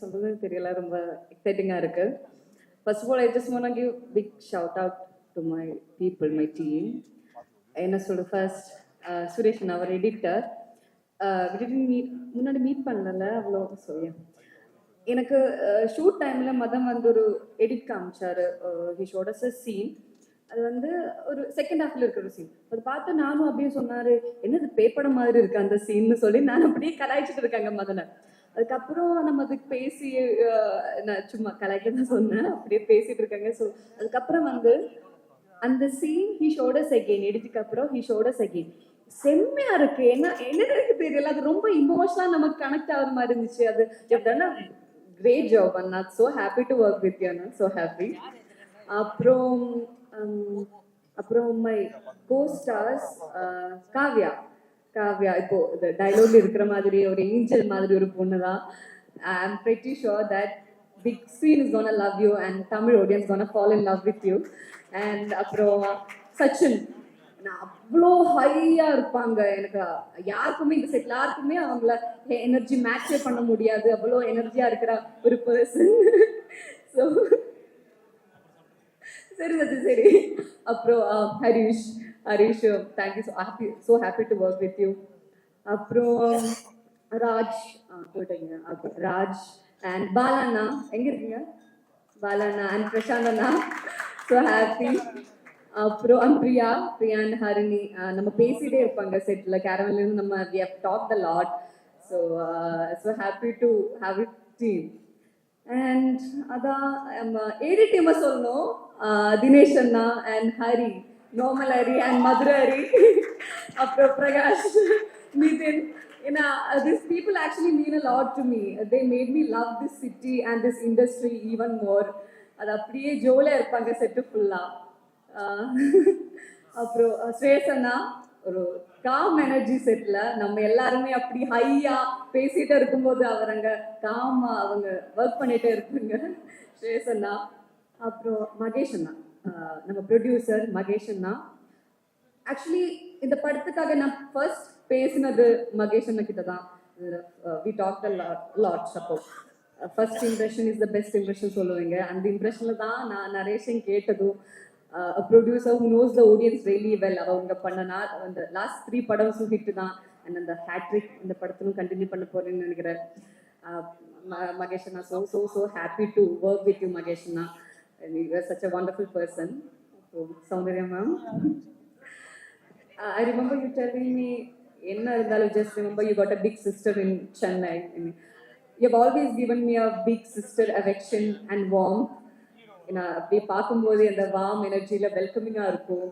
சொல்றதுன்னு தெரியல, ரொம்ப எக்ஸைட்டிங்காக இருக்கு. First of all, I just want to give big shout out to my people, my team. என்ன சொல்ற ஃபர்ஸ்ட் சுரேஷன் அவர் எடிட்டர். முன்னாடி மீட் பண்ணல அவ்வளோ சொல்லியா. எனக்கு ஷூட் டைமில் மதம் வந்து ஒரு எடிட் காமிச்சாரு. He shot as a scene. அது வந்து ஒரு செகண்ட் ஹாஃப்ல இருக்கிற ஒரு சீன். அது பார்த்து நானும் அப்படியே சொன்னாரு, என்னது பேப்படம் மாதிரி இருக்கு அந்த சீன்னு சொல்லி நான் அப்படியே கலாய்ச்சிட்டு இருக்காங்க மதனை. அதுக்கப்புறம் நம்ம அதுக்கு பேசி நான் சும்மா கலாய்க்க தான் சொன்னேன், அப்படியே பேசிட்டு இருக்காங்க. ஸோ அதுக்கப்புறம் வந்து அந்த சீன் ஹி ஷோடஸ் அகெயின், எடிட்டுக்கு அப்புறம் ஹி ஷோடஸ் அகெயின். செம்மையா இருக்கு. என்ன இருக்கு தெரியல, அது ரொம்ப இமோஷனலா நமக்கு கனெக்ட் ஆகிற மாதிரி இருந்துச்சு. அது great job and not so happy to work with you, not so happy. அப்புறம் அப்புறம் மை கோ ஸ்டார்ஸ் காவ்யா. இப்போ இந்த டைலாக்ல இருக்கிற மாதிரி ஒரு ஏஞ்சல் மாதிரி ஒரு பொண்ணு தான். I am pretty sure that big screen is gonna love you and Tamil audience gonna fall in love with you. And அப்புறம் சச்சின், அவ்வளோ ஹையா இருப்பாங்க. எனக்கு யாருக்குமே இந்த செட்ல யாருக்குமே அவங்கள எனர்ஜி மேட்சே பண்ண முடியாது, அவ்வளோ எனர்ஜியா இருக்கிற ஒரு பர்சன். ஸோ சரி. அப்புறம் Harish, thank you, so happy to work with you. அப்புறம் ராஜ் போயிட்டீங்க. ஓகே, ராஜ் அண்ட் பாலாண்ணா எங்க இருக்கீங்க? பாலாண்ணா அண்ட் பிரசாந்த் அண்ணா, ஸோ ஹாப்பி. அப்புறம் பிரியா அண்ட் ஹரிணி, நம்ம பேசிட்டே இருப்பாங்க செட்டில் கேரவன்லேருந்து. நம்ம we have talked a lot, so happy to have a team. And அதான் நம்ம ஏடி டீமை சொல்லணும். தினேஷ் அண்ணா and Hari, normal Hari and Madurai Hari, அப்புறம் பிரகாஷ், நிதின். ஏன்னா this people actually mean a lot to me. They made me love this city and this industry even more. அது அப்படியே ஜோலியாக இருப்பாங்க செட்டு ஃபுல்லாக. அப்புறம் ஸ்ரேஷ் அண்ணா, ஒரு காம் எனர்ஜி செட்டில் நம்ம எல்லாருமே அப்படி ஹையா பேசிகிட்டே இருக்கும்போது அவர் அங்கே காமா அவங்க ஒர்க் பண்ணிகிட்டே இருப்பாங்க, ஸ்ரேஷ் அண்ணா. அப்புறம் மகேஷ் அண்ணா, நம்ம ப்ரொடியூசர் மகேஷ் அண்ணா. ஆக்சுவலி இந்த படத்துக்காக நான் ஃபர்ஸ்ட் பேசினது மகேஷ் அண்ணா கிட்ட தான். We talked a lot. Suppose first impression is the best impression சொல்லுவீங்க. அந்த இம்ப்ரெஷனில் தான் நான் நரேஷன் கேட்டதும். A producer who knows the audience really well. அவங்க பண்ணனா அந்த லாஸ்ட் 3 படமும் ஹிட் தான். அண்ட் அந்த ஹேட்ரிக் இந்த படத்திலும் கண்டினியூ பண்ண போறேன்னு நினைக்கிறேன். மகேஷ் அண்ணா, so happy to work with you, Magesh Anna. And you are such a wonderful person. So Soundarya ma'am, I remember you telling me, enna irundhalum just remember you got a big sister in Chennai. You have always given me a big sister affection and warmth. அப்படியே பார்க்கும்போது அந்த warm எனர்ஜியில் வெல்கமிங்காக இருக்கும்.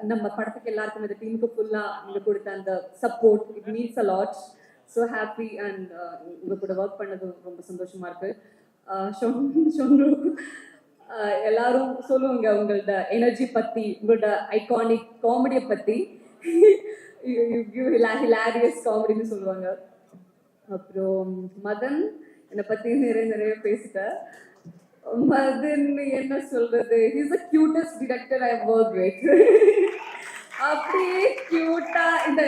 நம்ம படத்துக்கு எல்லாருக்கும் இந்த டீமுக்கு ஃபுல்லாக நீங்கள் கொடுத்த அந்த support, it means a lot. So happy. And உங்கள் கூட ஒர்க் பண்ணது ரொம்ப சந்தோஷமாக இருக்குது. சொன்னு எல்லாரும் சொல்லுவாங்க உங்களோட எனர்ஜி பற்றி, உங்களோட ஐகானிக் காமெடியை பற்றி. ஹிலாரியஸ் காமெடின்னு சொல்லுவாங்க. அப்புறம் மதன், என்னை பற்றி நிறைய பேசிட்டேன். மதன் என்ன சொல்றது, he's the cutest director I've worked with. அப்படியே கியூட்டா இது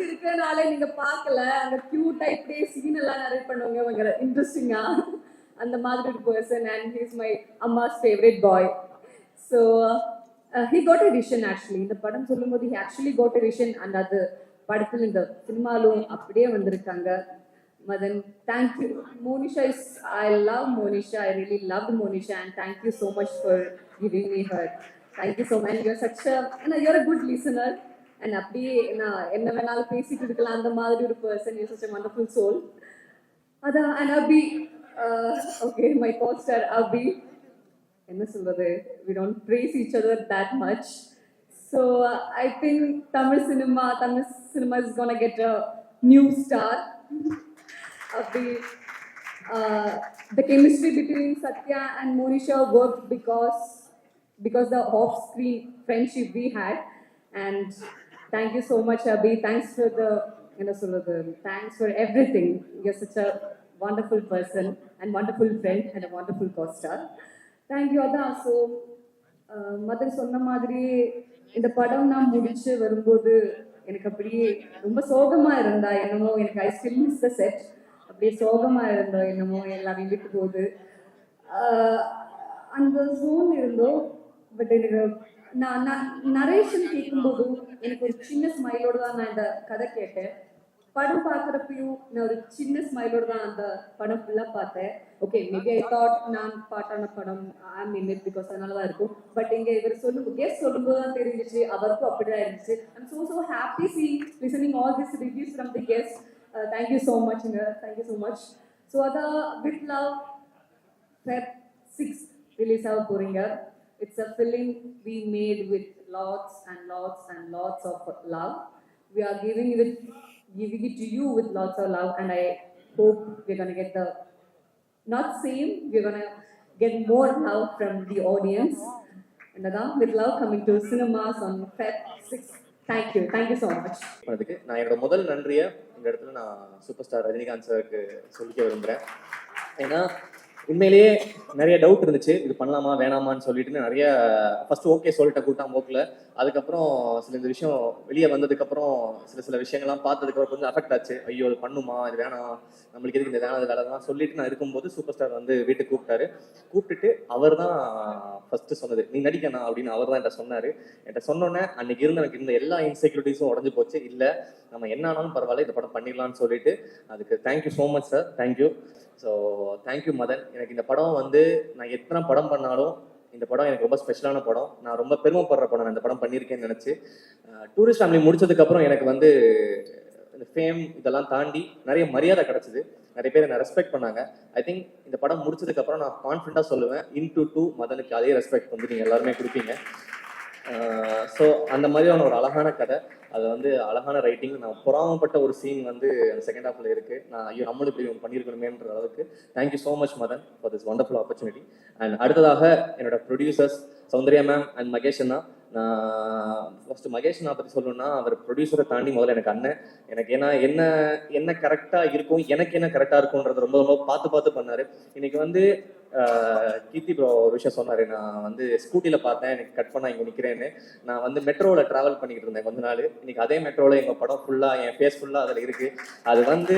இருக்கிறனால நீங்க பார்க்கல, அந்த கியூட்டா இப்படியே சீன் எல்லாம் நிறைய பண்ணுவாங்க அவங்க இன்ட்ரெஸ்டிங்கா, அந்த மாதிரி ஒரு person. And he's my அம்மாஸ் favourite bye. So he got a vision actually. இந்த படம் சொல்லும்போது he actually got a vision. And அது படத்தில் இந்த சினிமாலும் அப்படியே வந்திருக்காங்க. Madan, thank you. Monisha I love Monisha. I really loved Monisha, and thank you so much for giving me her. Thank you so much. You're such a, you're a good listener. And அப்படியே என்ன வேணாலும் பேசிட்டு இருக்கலாம் அந்த மாதிரி ஒரு person. You're such a wonderful soul. அதான். And Abhi, okay, my co-star Abhi. என்ன சொல்றது, we don't praise each other that much. So I think Tamil cinema is gonna get a new star. The chemistry between Satya and Monisha worked because the off-screen friendship we had. And thank you so much, Abhi. Thanks for everything. You're such a wonderful person and wonderful friend and a wonderful co-star. Thank you, Ada. So, Madan சொன்ன மாதிரி இந்த படம் நான் முடிச்சு வரும்போது எனக்கு அப்படியே ரொம்ப சோகமா இருந்தா. என்னமோ எனக்கு I still miss the set. அப்படியே சோகமா இருந்தோம், என்னமோ எல்லாரையும் விட்டு போகுது. அந்த ஜோன் இருந்தோம். பட் எனக்கு நான் நான் நரேஷன் கேட்கும்போதும் எனக்கு ஒரு சின்ன ஸ்மைலோடு தான் நான் இந்த கதை கேட்டேன். படம் பார்க்குறப்பையும் நான் ஒரு சின்ன ஸ்மைலோடு தான் அந்த படம் ஃபுல்லாக பார்த்தேன். ஓகே, மேபி ஐ தாட் நான் பாட்டான படம் ஐம் இன் இட் பிகாஸ் அதனால தான் இருக்கும். பட் இங்கே இவர் கெஸ்ட் சொல்லும்போது தான் தெரிஞ்சிச்சு, அவருக்கும் அப்படிதான் இருந்துச்சு. I'm so happy listening all this reviews from the guest. Thank you so மச்ங்க, தேங்க்யூ ஸோ மச். ஸோ அதான் வித் லவ் Feb 6 ரிலீஸ் ஆக போறீங்க. It's a film we made with lots and lots and lots of love. We are giving it to you with lots of love, and I hope we're gonna get the not same, we're gonna get more love from the audience. And again, with love coming to cinemas on Feb 6. Thank you so much. அதுக்கு நான் என்னோட முதல் நன்றியை இந்த இடத்துல நான் super star Rajinikanth சாருக்கு சொல்லிக்க விரும்புகிறேன். ஏன்னா உண்மையிலேயே நிறைய டவுட் இருந்துச்சு, இது பண்ணலாமா வேணாமான்னு சொல்லிட்டு. நிறைய ஃபர்ஸ்ட் ஓகே சொல்லிட்டேன் கூட்டாம் போக்கில். அதுக்கப்புறம் இந்த விஷயம் வெளியே வந்ததுக்கப்புறம் சில விஷயங்கள்லாம் பார்த்ததுக்கப்புறம் கொஞ்சம் அஃபெக்ட் ஆச்சு. ஐயோ இது பண்ணுமா, இது வேணாம், நம்மளுக்கு எதுக்கு இந்த வேணாம் வேலை தான் சொல்லிட்டு நான் இருக்கும்போது சூப்பர் ஸ்டார் வந்து வீட்டுக்கு கூப்பிட்டுட்டு அவர் தான் ஃபர்ஸ்ட் சொன்னது, நீ நடிக்கணும் அப்படின்னு அவர் தான் என்கிட்ட சொன்னார். என்கிட்ட சொன்னோன்னே அன்னைக்கு எனக்கு இருந்த எல்லா இன்செக்யூரிட்டிஸும் உடஞ்சி போச்சு. இல்லை நம்ம என்ன ஆனாலும் பரவாயில்ல, இந்த படம் பண்ணிடலான்னு சொல்லிட்டு அதுக்கு thank you so much sir, thank you. So thank you Madan. எனக்கு இந்த படம் வந்து நான் எத்தனை படம் பண்ணாலும் இந்த படம் எனக்கு ரொம்ப ஸ்பெஷலான படம். நான் ரொம்ப பெருமைப்படுற படம் நான் இந்த படம் பண்ணியிருக்கேன்னு நினச்சி. டூரிஸ்ட் ஃபேமிலி முடிச்சதுக்கப்புறம் எனக்கு வந்து இந்த ஃபேம் இதெல்லாம் தாண்டி நிறைய மரியாதை கிடச்சிது, நிறைய பேர் என்னை ரெஸ்பெக்ட் பண்ணாங்க. ஐ திங்க் இந்த படம் முடிச்சதுக்கப்புறம் நான் கான்ஃபிடண்ட்டாக சொல்லுவேன், இன்டு 2 மதனுக்கு அதே ரெஸ்பெக்ட் வந்து நீங்கள் எல்லாருமே கொடுப்பீங்க. ஸோ அந்த மாதிரியான ஒரு அழகான கதை, அது வந்து அழகான ரைட்டிங். நான் பொறாமப்பட்ட ஒரு சீன் வந்து அந்த செகண்ட் ஹாஃப்ல இருக்கு. நான் ஐயோ நம்மளும் இப்படி பண்ணியிருக்கணுமேன்ற அளவுக்கு thank you so much Madan for this wonderful opportunity. And அடுத்ததாக என்னோட producers Soundarya ma'am and Mahesh அண்ணா. நான் ஃபர்ஸ்ட் மகேஷ் அண்ணா பற்றி சொல்லணும்னா அவர் ப்ரொடியூசரை தாண்டி முதல்ல எனக்கு அண்ணன். எனக்கு ஏன்னா என்ன கரெக்டாக இருக்கும், எனக்கு என்ன கரெக்டாக இருக்கும்ன்றது ரொம்ப ரொம்ப பார்த்து பண்ணார். இன்னைக்கு வந்து கீர்த்தி ப்ரோ ஒரு விஷயம் சொன்னார், நான் வந்து ஸ்கூட்டியில் பார்த்தேன், எனக்கு கட் பண்ணால் இங்கே நிற்கிறேன்னு. நான் வந்து மெட்ரோவில் ட்ராவல் பண்ணிக்கிட்டு இருந்தேன் கொஞ்ச நாள். இன்னைக்கு அதே மெட்ரோவில் எங்கள் படம் ஃபுல்லாக என் ஃபேஸ் ஃபுல்லாக அதில் இருக்குது. அது வந்து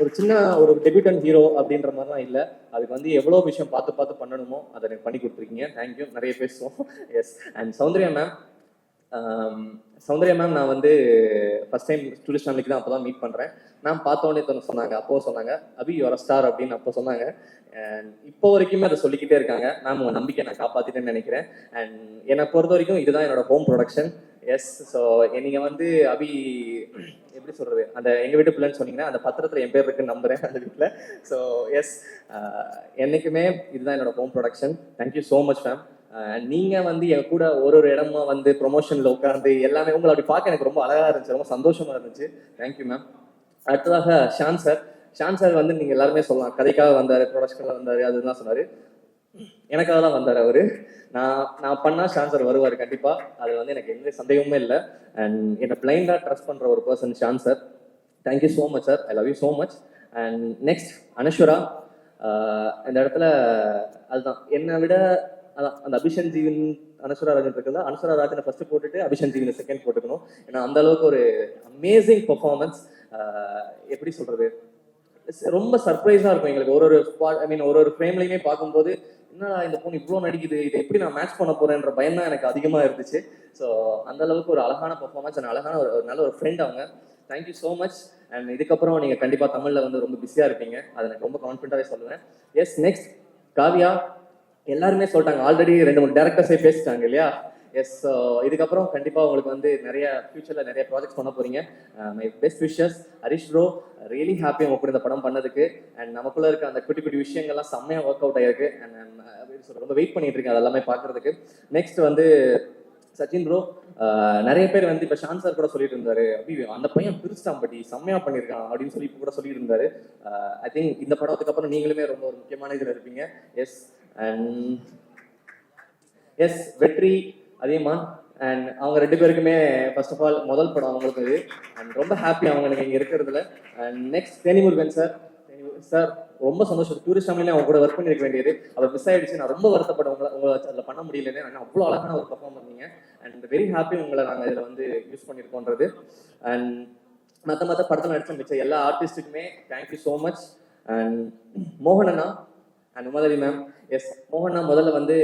ஒரு சின்ன ஒரு டெபியூட்டன் ஹீரோ அப்படின்ற மாதிரிலாம் இல்லை, அதுக்கு வந்து எவ்வளோ விஷயம் பார்த்து பண்ணணுமோ அதை எனக்கு பண்ணி கொடுத்துருக்கீங்க. தேங்க்யூ. நிறைய பேசுவோம். எஸ். அண்ட் சௌந்தர்யா மேம் நான் வந்து ஃபர்ஸ்ட் டைம் டூரிஸ்ட் ஃபேமிலிக்கு தான் அப்போ தான் மீட் பண்ணுறேன். நான் பார்த்தோன்னே சொன்னாங்க, அப்போ சொன்னாங்க அபி யுவர் ஸ்டார் அப்படின்னு அப்போ சொன்னாங்க. அண்ட் இப்போ வரைக்குமே அதை சொல்லிக்கிட்டே இருக்காங்க. மேம் உங்கள் நம்பிக்கை நான் காப்பாற்றிட்டேன்னு நினைக்கிறேன். அண்ட் என்னை பொறுத்த வரைக்கும் இதுதான் என்னோட ஹோம் ப்ரொடக்ஷன். எஸ். ஸோ நீங்கள் வந்து அபி எப்படி சொல்கிறது, அந்த எங்கள் வீட்டு பிள்ளைன்னு சொன்னீங்கன்னா அந்த பத்திரத்தில் என் பேர் இருக்குன்னு நம்புகிறேன் அந்த வீட்டில். ஸோ எஸ், என்றைக்குமே இதுதான் என்னோட home production. Thank you so much ma'am. நீங்கள் வந்து என் கூட ஒரு இடமா வந்து ப்ரொமோஷனில் உட்காந்து எல்லாமே உங்களை அப்படி பார்க்க எனக்கு ரொம்ப அழகாக இருந்துச்சு, ரொம்ப சந்தோஷமாக இருந்துச்சு. Thank you ma'am. அடுத்ததாக ஷான் சார் வந்து நீங்கள் எல்லாருமே சொல்லலாம், கதைக்காக வந்தார், ப்ரொடக்ஷனில் வந்தார், அதுதான் சொன்னார். எனக்காக தான் வந்தார் அவர். நான் பண்ணால் ஷான் சார் வருவார் கண்டிப்பாக, அது வந்து எனக்கு எந்த சந்தேகமே இல்லை. அண்ட் என்னை பிளைண்டாக ட்ரஸ்ட் பண்ணுற ஒரு person Shaan sir. Thank you so much sir, I love you so much. And next Anaswara. இந்த இடத்துல அதுதான் என்னை விட அதான் அந்த அபிஷன் ஜீவன் அனஸ்வரா ராஜன் இருக்குல்ல, அனஸ்வரா ராஜனை ஃபர்ஸ்ட் போட்டுட்டு அபிஷன் ஜீவனை செகண்ட் போட்டுக்கணும். ஏன்னா அந்த அளவுக்கு ஒரு அமேசிங் பெர்ஃபார்மன்ஸ். எப்படி சொல்றது, ரொம்ப சர்ப்ரைஸாக இருக்கும் எங்களுக்கு. ஒரு ஃப்ரேம்லையுமே பார்க்கும்போது என்ன இந்த பொண்ணு இவ்வளோ நடிக்குது, இதை எப்படி நான் மேட்ச் பண்ண போறேன்ற பயம் தான் எனக்கு அதிகமாக இருந்துச்சு. ஸோ அந்த அளவுக்கு ஒரு அழகான பெர்ஃபார்மன்ஸ் அண்ட் அழகான ஒரு நல்ல ஒரு ஃப்ரெண்ட் அவங்க. Thank you so much. அண்ட் இதுக்கப்புறம் நீங்கள் கண்டிப்பாக தமிழில் வந்து ரொம்ப பிஸியாக இருப்பீங்க, அதை எனக்கு ரொம்ப கான்ஃபிடண்டாகவே சொல்லுவேன். எஸ். நெக்ஸ்ட் காவியா. எல்லாருமே சொல்லிட்டாங்க, ஆல்ரெடி 2-3 டேரக்டர்ஸே பேசிட்டாங்க இல்லையா. எஸ். இதுக்கப்புறம் கண்டிப்பாக உங்களுக்கு வந்து நிறைய ஃபியூச்சரில் நிறைய ப்ராஜெக்ட்ஸ் பண்ண போறீங்க. My best wishes. Harish bro, really happy அவங்க கூட இந்த படம் பண்ணதுக்கு. அண்ட் நமக்குள்ள இருக்க அந்த குட்டி விஷயங்கள்லாம் செம்மையாக ஒர்க் அவுட் ஆயிருக்கு. அண்ட் ரொம்ப வெயிட் பண்ணிட்டு இருக்கேன் அதெல்லாமே பார்க்கறதுக்கு. நெக்ஸ்ட் வந்து சச்சின் ப்ரோ. நிறைய பேர் வந்து இப்போ ஷான் சார் கூட சொல்லிட்டு இருந்தாரு, அப்படி அந்த பையன் பிரிச்சிட்டான் பட்டி செம்மையாக பண்ணியிருக்கான் அப்படின்னு சொல்லி இப்போ கூட சொல்லிட்டு இருந்தாரு. ஐ திங்க் இந்த படத்துக்கு அப்புறம் நீங்களுமே ரொம்ப ஒரு முக்கியமான இதில் இருப்பீங்க. எஸ். அண்ட் எஸ் வெற்றி அதியமான். அண்ட் அவங்க 2 பேருக்குமே ஃபர்ஸ்ட் ஆஃப் ஆல் முதல் படம் அவங்களுக்கு இது. அண்ட் ரொம்ப ஹாப்பி அவங்க இங்கே இருக்கிறதுல. அண்ட் நெக்ஸ்ட் தேனிமுருகன் சார் ரொம்ப சந்தோஷம். டூரிஸ்ட் ஃபேமிலியில் அவங்க கூட ஒர்க் பண்ணியிருக்க வேண்டியது அவர் மிஸ் ஆயிடுச்சு. நான் ரொம்ப வருத்தப்படும் உங்களை அதில் பண்ண முடியலன்னு. ஆனால் அவ்வளோ அழகான ஒரு பர்ஃபார்ம் பண்ணீங்க. அண்ட் வெரி ஹாப்பி உங்களை நாங்கள் இதில் வந்து யூஸ் பண்ணியிருக்கோன்றது. அண்ட் மற்ற படத்தில் நடிச்ச மிச்சம் எல்லா ஆர்டிஸ்ட்டுக்குமே தேங்க்யூ ஸோ மச். அண்ட் மோகன் அண்ணா அண்ட் உமாதேவி மேம். எஸ், மோகன் அண்ணா முதல்ல வந்து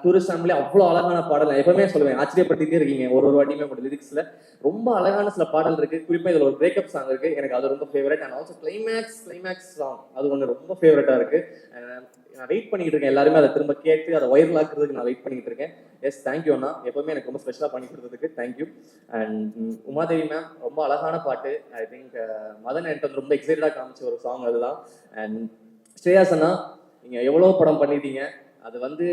டூரிஸ்ட் ஃபேமிலி அவ்வளோ அழகான பாடல் நான் எப்பவுமே சொல்லுவேன், ஆச்சரியப்பட்டுட்டே இருக்கீங்க ஒரு வாட்டியுமே உங்களோட லிரிக்ஸில் ரொம்ப அழகான சில பாடல் இருக்கு. குறிப்பாக இதில் ஒரு பிரேக்கப் சாங் இருக்கு, எனக்கு அது ரொம்ப favourite. And also climax song அது ஒன்று ரொம்ப ஃபேவரட்டாக இருக்கு. நான் வெயிட் பண்ணிட்டு இருக்கேன், எல்லாருமே அதை திரும்ப கேட்டு அதை வைரல் ஆக்குறதுக்கு நான் வெயிட் பண்ணிட்டு இருக்கேன். எஸ், தேங்க்யூ அண்ணா, எப்பவுமே எனக்கு ரொம்ப ஸ்பெஷலாக பண்ணி கொடுத்ததுக்கு தேங்க்யூ. அண்ட் உமாதேவி மேம் ரொம்ப அழகான பாட்டு. ஐ திங்க் மதன் என்கிட்ட வந்து ரொம்ப எக்ஸைட்டடாக காமிச்ச ஒரு சாங் அதுதான். அண்ட் ஸ்ரேயாஸ் அண்ணா, நீங்கள் எவ்வளோ படம் பண்ணிட்டீங்க, அது வந்து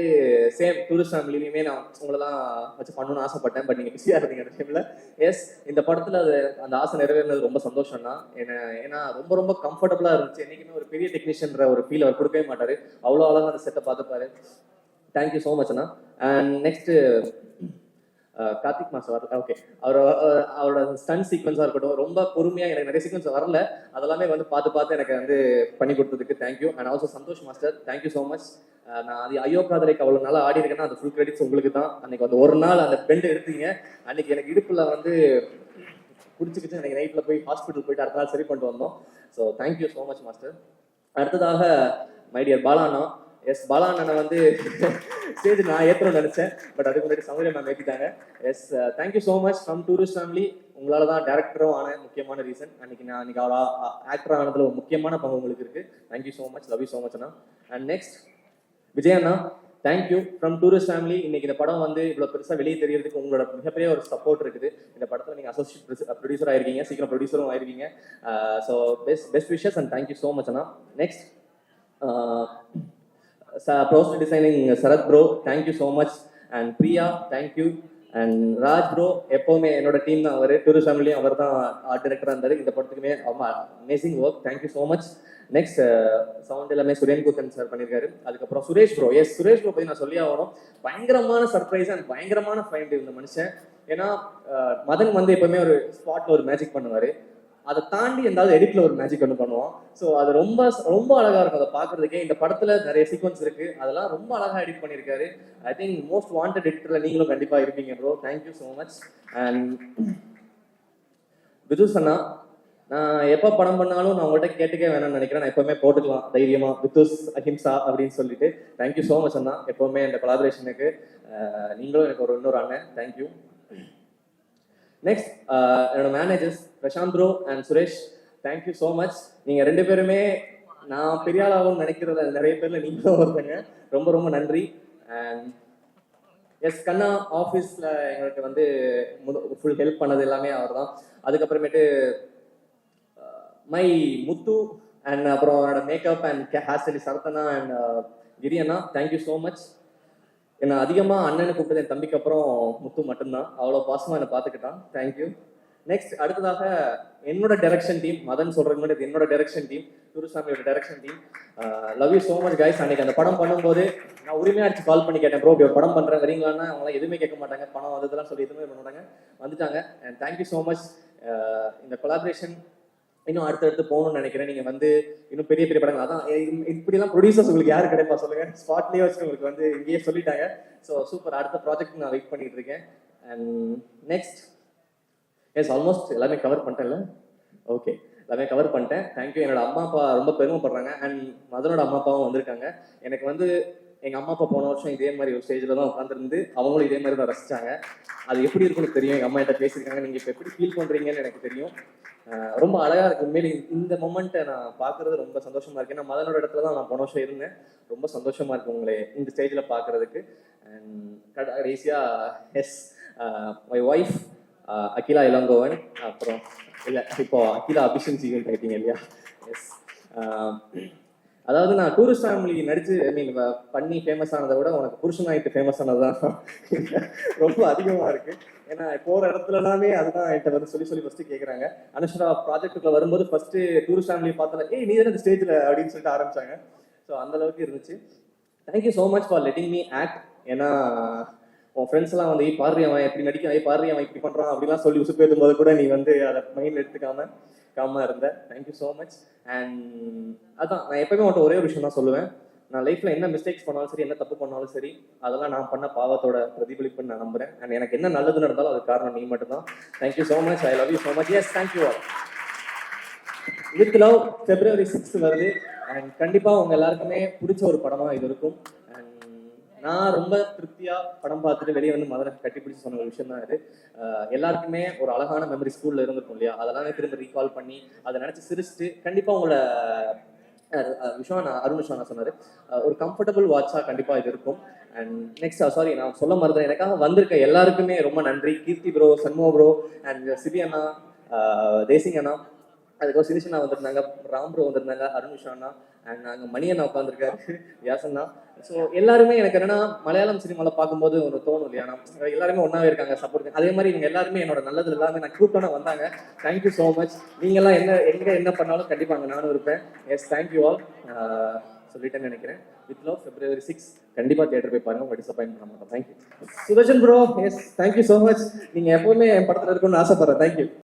சேம் டூரிஸ்ட் ஃபேமிலியுமே நான் உங்களெல்லாம் வச்சு பண்ணணும்னு ஆசைப்பட்டேன். பட் நீங்கள் பிஸியாக இருந்தீங்க அந்த டைமில். எஸ், இந்த படத்தில் அது அந்த ஆசை நிறைவேறினது ரொம்ப சந்தோஷம் தான். ஏன்னா ரொம்ப கம்ஃபர்டபுளாக இருந்துச்சு. என்றைக்குமே ஒரு பெரிய டெக்னீஷியன்ற ஒரு ஃபீல் அவர் கொடுக்கவே மாட்டார். அவ்வளோ அழகாக அந்த செட்டை பார்த்துப்பாரு. தேங்க்யூ ஸோ மச் அண்ணா. அண்ட் நெக்ஸ்ட்டு கார்த்திக் மாஸ்டர் வரல. ஓகே, அவரோட ஸ்டன் சீக்வன்ஸாக இருக்கட்டும், ரொம்ப பொறுமையாக எனக்கு நிறைய சீக்வன்ஸ் வரல, அதெல்லாமே வந்து பார்த்து எனக்கு வந்து பண்ணி கொடுத்ததுக்கு thank you. And also Santhosh master, thank you so much. நான் அது ஐயோ காதலைக்கு அவ்வளோ நாளாக ஆடி இருக்கேன்னா அது ஃபுல் கிரெடிட்ஸ் உங்களுக்கு தான். அன்னைக்கு வந்து ஒரு நாள் அந்த பெண்ட் எடுத்தீங்க, அன்னைக்கு எனக்கு இடுப்புல வந்து பிடிச்சிக்கிட்டு எனக்கு நைட்டில் போய் ஹாஸ்பிட்டல் போயிட்டு அடுத்த நாள் சரி பண்ணிட்டு வந்தோம். So thank you so much master. அடுத்ததாக மை டியர் பாலாண்ணா. எஸ், பாலா அண்ணனை வந்து ஸ்டேஜ் நான் ஏற்றணும்னு நினைச்சேன், பட் அதுக்கு முன்னாடி சௌகரியம் மேம் ஏற்றிட்டாங்க. Yes, thank you so much from tourist family. உங்களால தான் டேரக்டரும் ஆன முக்கியமான ரீசன். அன்னைக்கு அவர் ஆக்டர் ஆனதுல ஒரு முக்கியமான பங்கு உங்களுக்கு இருக்கு. Thank you so much, love you so much அண்ணா. And next Vijay Anna, thank you from tourist family. இன்னைக்கு இந்த படம் வந்து இவ்வளோ பெருசாக வெளியே தெரியறதுக்கு உங்களோட மிகப்பெரிய ஒரு சப்போர்ட் இருக்குது. இந்த படத்தில் நீங்கள் அசோசியேட் ப்ரொடியூசர் ஆயிருக்கீங்க, சீக்கிரம் ப்ரொடியூசரும் ஆயிருக்கீங்க. So best wishes and thank you so much அண்ணா. Next poster designing Sarath bro, thank you so much. And Priya, thank you. And Raj bro, எப்போவுமே என்னோட டீம் தான் அவர். டூரிஸ்ட் ஃபேமிலியும் அவர் தான் ஆர்ட் டைரக்டராக இருந்தார். இந்த படத்துக்குமே amazing work, thank you so much. Next sound எல்லாமே சுரேன் கூத்தன் சார் பண்ணியிருக்காரு. அதுக்கப்புறம் Suresh bro. Yes, Suresh bro பற்றி நான் சொல்லி ஆகணும். பயங்கரமான சர்ப்ரைஸ் அண்ட் பயங்கரமான ஃபைண்ட் இந்த மனுஷன். ஏன்னா மதன் வந்து எப்பவுமே ஒரு ஸ்பாட்ல ஒரு மேஜிக் பண்ணுவார், அதை தாண்டி எந்தாவது எடிட்ல ஒரு மேஜிக் ஒன்று பண்ணுவோம். ஸோ அது ரொம்ப அழகா இருக்கும் அதை பார்க்கறதுக்கே. இந்த படத்துல நிறைய சீக்வன்ஸ் இருக்கு, அதெல்லாம் ரொம்ப அழகா எடிட் பண்ணியிருக்காரு. ஐ திங்க் மோஸ்ட் வாண்டட் எடிட்டர்ல நீங்களும் கண்டிப்பா இருப்பீங்க bro. Thank you so much. And Vidhush அண்ணா, நான் எப்போ படம் பண்ணாலும் நான் உங்கள்கிட்ட கேட்டுக்கே வேணாம்னு நினைக்கிறேன். நான் எப்பவுமே போட்டுக்கலாம் தைரியமா வித்துஸ் அஹிம்சா அப்படின்னு சொல்லிட்டு. தேங்க்யூ ஸோ மச் அண்ணா, எப்பவுமே இந்த கொலாபரேஷனுக்கு. நீங்களும் எனக்கு இன்னொரு அண்ணன், தேங்க்யூ. நெக்ஸ்ட் என்னோட managers Prashanth bro and Suresh, thank you so much. நீங்கள் ரெண்டு பேருமே நான் பெரிய ஆளாகும்னு நினைக்கிறத நிறைய பேர்ல நீங்களும் ஒருத்தங்க, ரொம்ப நன்றி. அண்ட் எஸ், கண்ணா ஆஃபீஸில் எங்களுக்கு வந்து ஃபுல் ஹெல்ப் பண்ணது எல்லாமே அவர் தான். அதுக்கப்புறமேட்டு மை முத்து அண்ட் அப்புறம் என்னோட மேக்கப் அண்ட் ஹேர் ஸ்டைலிஸ்ட் சரத்தனா அண்ட் கிரி அண்ணா, தேங்க்யூ ஸோ மச். என்னை அதிகமாக அண்ணனை கூப்பிட்டது என் தம்பிக்கு அப்புறம் முத்து மட்டும்தான். அவ்வளோ பாசமாக என்னை பார்த்துக்கிட்டான், தேங்க்யூ. நெக்ஸ்ட் அடுத்ததாக என்னோட டைரக்ஷன் டீம், மதன் சொல்றதுக்கு முன்னாடி என்னோட direction team, tourist direction team. Love you so much guys. அன்னைக்கு அந்த படம் பண்ணும்போது நான் உரிமையாக அடிச்சு கால் பண்ணி கேட்டேன், ப்ரோ ஒரு படம் பண்ணுறேன் வரீங்களான்னா, அவங்களாம் எதுவுமே கேட்க மாட்டாங்க, பணம் அதெல்லாம் சொல்லி எதுவுமே பண்ண மாட்டாங்க, வந்துட்டாங்க. And thank you so much. இந்த கொலாபரேஷன் இன்னும் அடுத்தடுத்து போகணும்னு நினைக்கிறேன். நீங்கள் வந்து இன்னும் பெரிய படங்கள், அதான் இப்படிலாம் ப்ரொடியூசர்ஸ் உங்களுக்கு யார் கிடைப்பா சொல்லுங்க, ஸ்பாட்லேயே வச்சு உங்களுக்கு வந்து இங்கேயே சொல்லிட்டாங்க. ஸோ சூப்பர், அடுத்த ப்ராஜெக்ட் நான் வெயிட் பண்ணிட்டு இருக்கேன். அண்ட் நெக்ஸ்ட் எஸ், ஆல்மோஸ்ட் எல்லாமே கவர் பண்ணிட்டேன்ல. ஓகே, எல்லாமே கவர் பண்ணிட்டேன், தேங்க்யூ. என்னோட அம்மா அப்பா ரொம்ப பெருமைப்படுறாங்க. அண்ட் மதனோட அம்மா அப்பாவும் வந்திருக்காங்க. எனக்கு வந்து எங்கள் அம்மா அப்பா போன வருஷம் இதே மாதிரி ஒரு ஸ்டேஜில் தான் உட்காந்துருந்து அவங்களும் இதே மாதிரி தான் ரசித்தாங்க. அது எப்படி இருக்குன்னு தெரியும், எங்கள் அம்மா கிட்ட பேசியிருக்காங்க. நீங்கள் இப்போ எப்படி ஃபீல் பண்ணுறீங்கன்னு எனக்கு தெரியும். ரொம்ப அழகாக இருக்குது உண்மையிலே. இந்த மொமெண்ட்டை நான் பார்க்குறது ரொம்ப சந்தோஷமாக இருக்குது. ஏன்னா மதனோட இடத்துல தான் நான் போன வருஷம் இருந்தேன். ரொம்ப சந்தோஷமாக இருக்குது உங்களை இந்த ஸ்டேஜில் பார்க்குறதுக்கு. அண்ட் கடைசியாக yes, my wife Akila Ilangovan, அப்புறம் இல்லை இப்போ அகிலா அபிஷன் சீகல் ஆகிட்டீங்க இல்லையா. எஸ், அதாவது நான் டூரிஸ்ட் ஃபேமிலி நடிச்சு பண்ணி ஃபேமஸ் ஆனதை விட உனக்கு புருஷன் ஆகிட்டு ஃபேமஸ் ஆனது தான் ரொம்ப அதிகமாக இருக்குது. ஏன்னா போகிற இடத்துல எல்லாமே அதுதான் என்கிட்ட வந்து சொல்லி ஃபஸ்ட்டு கேட்குறாங்க. அனுஷ்ரா ப்ராஜெக்ட்டுக்குள்ள வரும்போது ஃபஸ்ட்டு டூரிஸ்ட் ஃபேமிலி பார்த்தா நீ தானே இந்த ஸ்டேஜில் அப்படின்னு சொல்லிட்டு ஆரம்பிச்சாங்க. ஸோ அந்த அளவுக்கு இருந்துச்சு. Thank you so much for letting me act. ஏன்னா உன் ஃப்ரெண்ட்ஸ் எல்லாம் வந்து பாரு அவன் எப்படி நடிக்க, பாரு அவன் இப்படி பண்ணுறான் அப்படிலாம் சொல்லி உசுப்பு ஏற்றும் போது கூட நீ வந்து அதை மைண்டில் எடுத்துக்காம இருந்த. Thank you so much. அண்ட் அதான் நான் எப்பவுமே அவன்கிட்ட ஒரே ஒரு விஷயம் தான் சொல்லுவேன், நான் லைஃப்ல என்ன மிஸ்டேக்ஸ் பண்ணாலும் சரி, என்ன தப்பு பண்ணாலும் சரி, அதெல்லாம் நான் பண்ண பாவத்தோட பிரதிபலிப்புன்னு நான் நம்புறேன். அண்ட் எனக்கு என்ன நல்லது நடந்தாலும் அது காரணம் நீ மட்டும்தான். Thank you so much. I love you so much. Yes, thank you all. With love February 6th வருது. அண்ட் கண்டிப்பா உங்க எல்லாருக்குமே பிடிச்ச ஒரு படமா இது இருக்கும். அண்ட் நான் ரொம்ப திருப்தியா படம் பார்த்துட்டு வெளியே வந்து மதுரை கட்டி பிடிச்சி சொன்ன ஒரு விஷயம் தான் இது. எல்லாருக்குமே ஒரு அழகான மெமரி ஸ்கூல்ல இருந்திருக்கும் இல்லையா, அதெல்லாம் திரும்ப ரீகால் பண்ணி அதை நினைச்சு சிரிச்சுட்டு கண்டிப்பா உங்களோட அருண் விஸ்வானா சொன்னாரு, ஒரு கம்ஃபர்டபுள் வாட்சா கண்டிப்பா இது இருக்கும். அண்ட் நெக்ஸ்ட் சாரி நான் சொல்ல மறந்தேன், எனக்காக வந்திருக்க எல்லாருக்குமே ரொம்ப நன்றி. Keerthi bro, Shanmuga bro, and Sibi அண்ணா, தேசிங் அண்ணா, அதுக்கப்புறம் சிரிஷனா வந்திருந்தாங்க, ராம் ப்ரோ வந்திருந்தாங்க, அருண் விஸ்வானா, அண்ட் நாங்க மணி அண்ணா உட்காந்துருக்காரு, வியாசண்ணா. ஸோ எல்லாருமே எனக்கு என்னன்னா மலையாளம் சினிமாவில் பார்க்கும்போது ஒரு தோணும் இல்லையா, எல்லாருமே ஒன்றாவே இருக்காங்க, சப்போர்ட். அதே மாதிரி இவங்க எல்லாருமே என்னோட நல்லது எல்லாமே நான் கூப்பிட்டோன்னா வந்தாங்க. Thank you so much. நீங்கள்லாம் என்ன பண்ணாலும் கண்டிப்பாக அங்கே நானும் இருப்பேன். Yes, thank you all. சொல்லிட்டேன்னு நினைக்கிறேன். வித் லவ் February 6 கண்டிப்பாக தியேட்டர் போய் பாருங்க, உங்க டிசப்பாயின்ட் பண்ண மாட்டோம். Thank you Sudharshan bro. Yes, thank you so much. நீங்கள் எப்பவுமே என் படத்தில் இருக்கணும்னு ஆசைப்படுறேன். தேங்க்யூ.